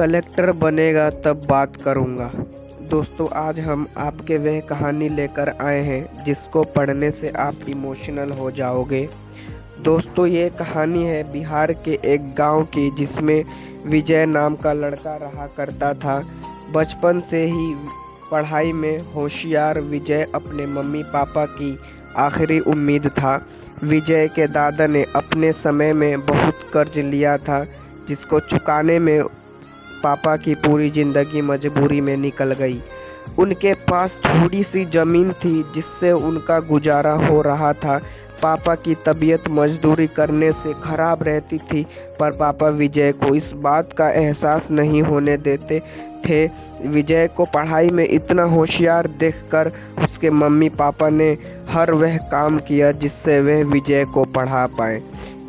Collector बनेगा तब बात करूँगा। दोस्तों, आज हम आपके वह कहानी लेकर आए हैं जिसको पढ़ने से आप इमोशनल हो जाओगे। दोस्तों, ये कहानी है बिहार के एक गांव की जिसमें विजय नाम का लड़का रहा करता था। बचपन से ही पढ़ाई में होशियार विजय अपने मम्मी पापा की आखिरी उम्मीद था। विजय के दादा ने अपने समय में बहुत कर्ज लिया था जिसको चुकाने में पापा की पूरी जिंदगी मजबूरी में निकल गई। उनके पास थोड़ी सी जमीन थी जिससे उनका गुजारा हो रहा था। पापा की तबीयत मजदूरी करने से खराब रहती थी, पर पापा विजय को इस बात का एहसास नहीं होने देते थे। विजय को पढ़ाई में इतना होशियार देखकर उसके मम्मी पापा ने हर वह काम किया जिससे वह विजय को पढ़ा पाए।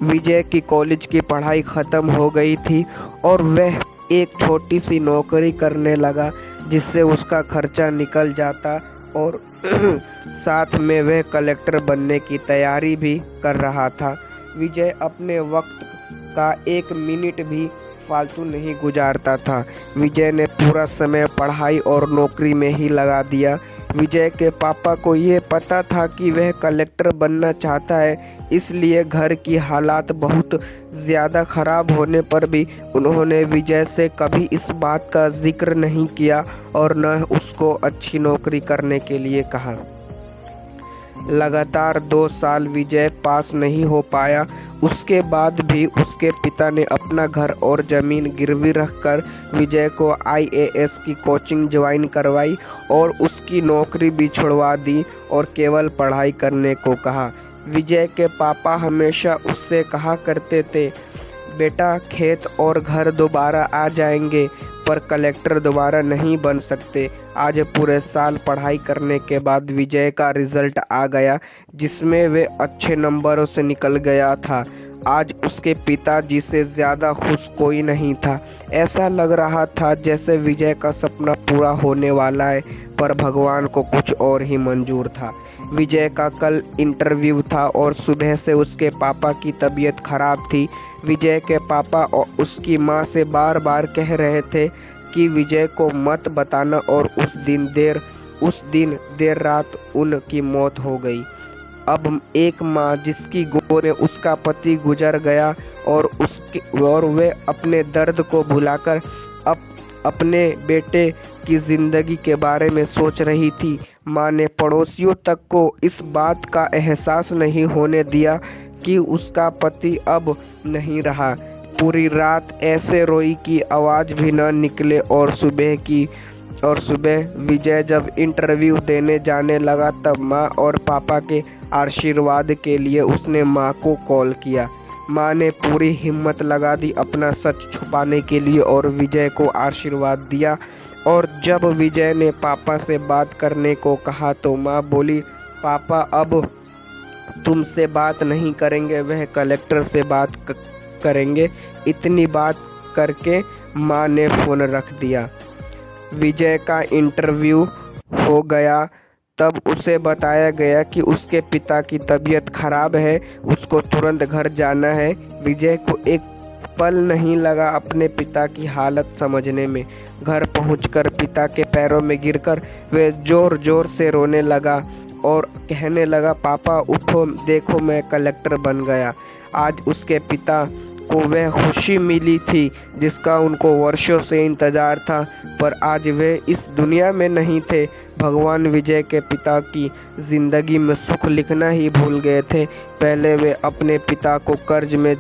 विजय की कॉलेज की पढ़ाई ख़त्म हो गई थी और वह एक छोटी सी नौकरी करने लगा जिससे उसका खर्चा निकल जाता और साथ में वह कलेक्टर बनने की तैयारी भी कर रहा था। विजय अपने वक्त का एक मिनट भी फालतू नहीं गुजारता था। विजय ने पूरा समय पढ़ाई और नौकरी में ही लगा दिया। विजय के पापा को ये पता था कि वह कलेक्टर बनना चाहता है, इसलिए घर की हालात बहुत ज़्यादा खराब होने पर भी उन्होंने विजय से कभी इस बात का जिक्र नहीं किया और न उसको अच्छी नौकरी करने के लिए कहा। लगातार 2 साल विजय पास नहीं हो पाया। उसके बाद भी उसके पिता ने अपना घर और ज़मीन गिरवी रखकर विजय को आईएएस की कोचिंग ज्वाइन करवाई और उसकी नौकरी भी छुड़वा दी और केवल पढ़ाई करने को कहा। विजय के पापा हमेशा उससे कहा करते थे, बेटा खेत और घर दोबारा आ जाएंगे पर कलेक्टर दोबारा नहीं बन सकते। आज पूरे साल पढ़ाई करने के बाद विजय का रिजल्ट आ गया जिसमें वे अच्छे नंबरों से निकल गया था। आज उसके पिताजी से ज़्यादा खुश कोई नहीं था। ऐसा लग रहा था जैसे विजय का सपना पूरा होने वाला है, पर भगवान को कुछ और ही मंजूर था। विजय का कल इंटरव्यू था और सुबह से उसके पापा की तबीयत खराब थी। विजय के पापा और उसकी माँ से बार बार कह रहे थे कि विजय को मत बताना और उस दिन देर रात उनकी मौत हो गई। अब एक माँ जिसकी गोद में उसका पति गुजर गया और वे अपने दर्द को भुलाकर अपने बेटे की जिंदगी के बारे में सोच रही थी। माँ ने पड़ोसियों तक को इस बात का एहसास नहीं होने दिया कि उसका पति अब नहीं रहा। पूरी रात ऐसे रोई कि आवाज़ भी न निकले और सुबह विजय जब इंटरव्यू देने जाने लगा तब माँ और पापा के आशीर्वाद के लिए उसने माँ को कॉल किया। माँ ने पूरी हिम्मत लगा दी अपना सच छुपाने के लिए और विजय को आशीर्वाद दिया। और जब विजय ने पापा से बात करने को कहा तो माँ बोली, पापा अब तुमसे बात नहीं करेंगे, वह कलेक्टर से बात करेंगे। इतनी बात करके माँ ने फ़ोन रख दिया। विजय का इंटरव्यू हो गया तब उसे बताया गया कि उसके पिता की तबीयत खराब है, उसको तुरंत घर जाना है। विजय को एक पल नहीं लगा अपने पिता की हालत समझने में। घर पहुंचकर पिता के पैरों में गिरकर वह जोर जोर से रोने लगा और कहने लगा, पापा उठो, देखो मैं कलेक्टर बन गया। आज उसके पिता को वह खुशी मिली थी जिसका उनको वर्षों से इंतजार था, पर आज वे इस दुनिया में नहीं थे। भगवान विजय के पिता की जिंदगी में सुख लिखना ही भूल गए थे। पहले वे अपने पिता को कर्ज में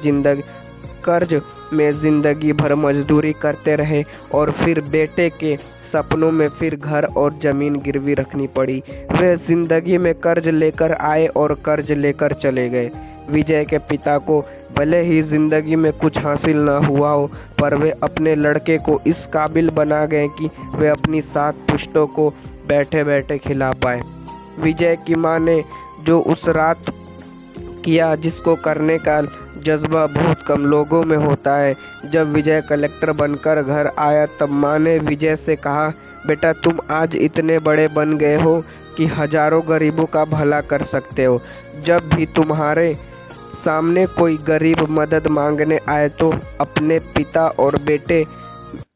जिंदगी भर मजदूरी करते रहे और फिर बेटे के सपनों में फिर घर और ज़मीन गिरवी रखनी पड़ी। वे जिंदगी में कर्ज लेकर आए और कर्ज लेकर चले गए। विजय के पिता को भले ही जिंदगी में कुछ हासिल ना हुआ हो, पर वे अपने लड़के को इस काबिल बना गए कि वे अपनी 7 पुश्तों को बैठे बैठे खिला पाए। विजय की माँ ने जो उस रात किया जिसको करने का जज्बा बहुत कम लोगों में होता है। जब विजय कलेक्टर बनकर घर आया तब माँ ने विजय से कहा, बेटा तुम आज इतने बड़े बन गए हो कि हजारों गरीबों का भला कर सकते हो। जब भी तुम्हारे सामने कोई गरीब मदद मांगने आए तो अपने पिता और बेटे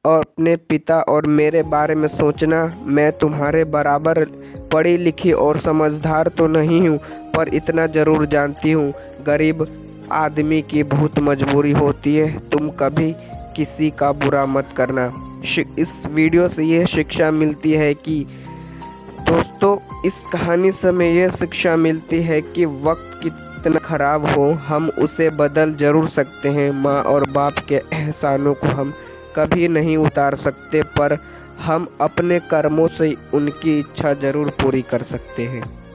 और अपने पिता और मेरे बारे में सोचना। मैं तुम्हारे बराबर पढ़ी लिखी और समझदार तो नहीं हूँ, पर इतना ज़रूर जानती हूँ, गरीब आदमी की बहुत मजबूरी होती है। तुम कभी किसी का बुरा मत करना। इस वीडियो से यह शिक्षा मिलती है कि दोस्तों, इस कहानी से हमें यह शिक्षा मिलती है कि वक्त कितना खराब हो, हम उसे बदल जरूर सकते हैं। माँ और बाप के एहसानों को हम कभी नहीं उतार सकते, पर हम अपने कर्मों से उनकी इच्छा जरूर पूरी कर सकते हैं।